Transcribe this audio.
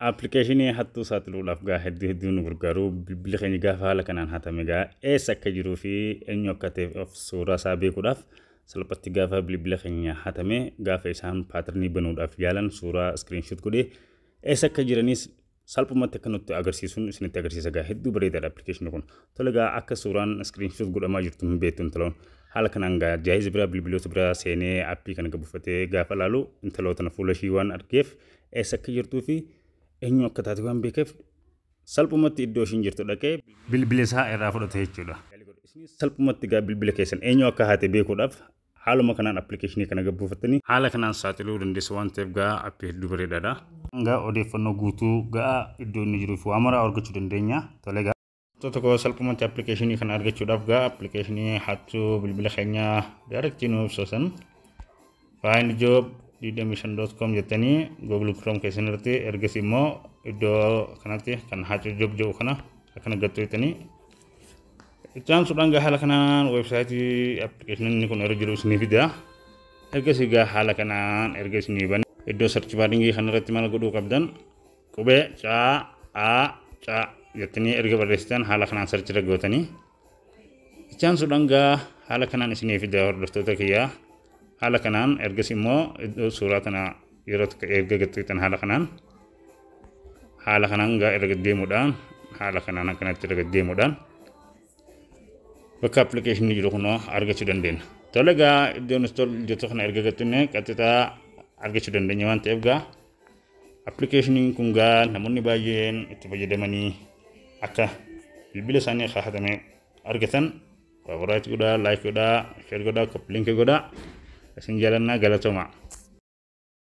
applicationii hattuu saaxiluudhaaf gaa hedduu nu gargaaru bilbila keenya gaafa haala kanaan hatame gaa eessa akka jiruu fi eenyu akka ta'e of suuraa isaa beekuudhaaf salphatti gaafa bilbila keenya hatame gaafa isaan paatarnii banuudhaaf yaalan suuraa screenshot godhee eessa akka jiranis salphumatti akka nutti agarsiisuun isinitti agarsiisa gaa hedduu bareedaadha application kun tole gaa akka suuraan screenshot godhamaa jirtu hin beektu intaloon haala kanaan gaa jaayiz biraa bilbiloota biraa seenee appii kana buufatee gaafa laalu intaloota fuula ishii waan argeef eessa akka jirtuu fi eenyu akka taate waan beekeef salphumatti iddoo ishiin jirtu dhaqee bilbila isaa irraa fudhate jechuudha. Salphumatti gaa bilbila keessan eenyu akka haate beekuudhaaf haaluma kanaan applicationii kana buufattanii haala kanaan saaxiluu dandeessu waan ta'eef gaa appii hedduu bareedaadha. Gaa odeeffannoo guutuu gaa iddoo inni jiruuf waa maraa argachuu dandeenya. Tole gaa tokko salphumatti applicationii kana argachuudhaaf gaa applicationii hattuu bilbila keenyaa direct nu ibsan find job didamishan.com jettanii Google Chrome keessatti ergas immoo iddoo kanatti kan hattuu job jedhu kana akkana gattu jettanii itti suudhaan gaa haala kanaan websaayitii applicationii kun erga jiru isiniif fida ergas gaa haala kanaan ergas ni ban iddoo search baringii kanarratti maal godhuu qabdan qubee caa jettanii erga barreessitan haala kanaan search irra gootanii itti suudhaan gaa haala kanaan isiniif fida hordoftoota kiyyaa haala kanaan ergas immoo iddoo suuraa tana yeroo erga gattan haala kanaan gaa erga deemuudhaan haala kanaan akkanatti erga deemuudhaan bakka applicationii jiru kunoo argachuu dandeenya. Tole gaa iddoo install jettu kana erga gattunne qaxxitaa argachuu dandeenya waan ta'eef gaa applicationii kun gaa namoonni baay'een itti fayyadamanii akka bilbila isaanii hatame argatan favorite godhaa, like godhaa, share godhaa, link godhaa. Isin jaalannaa galatooma.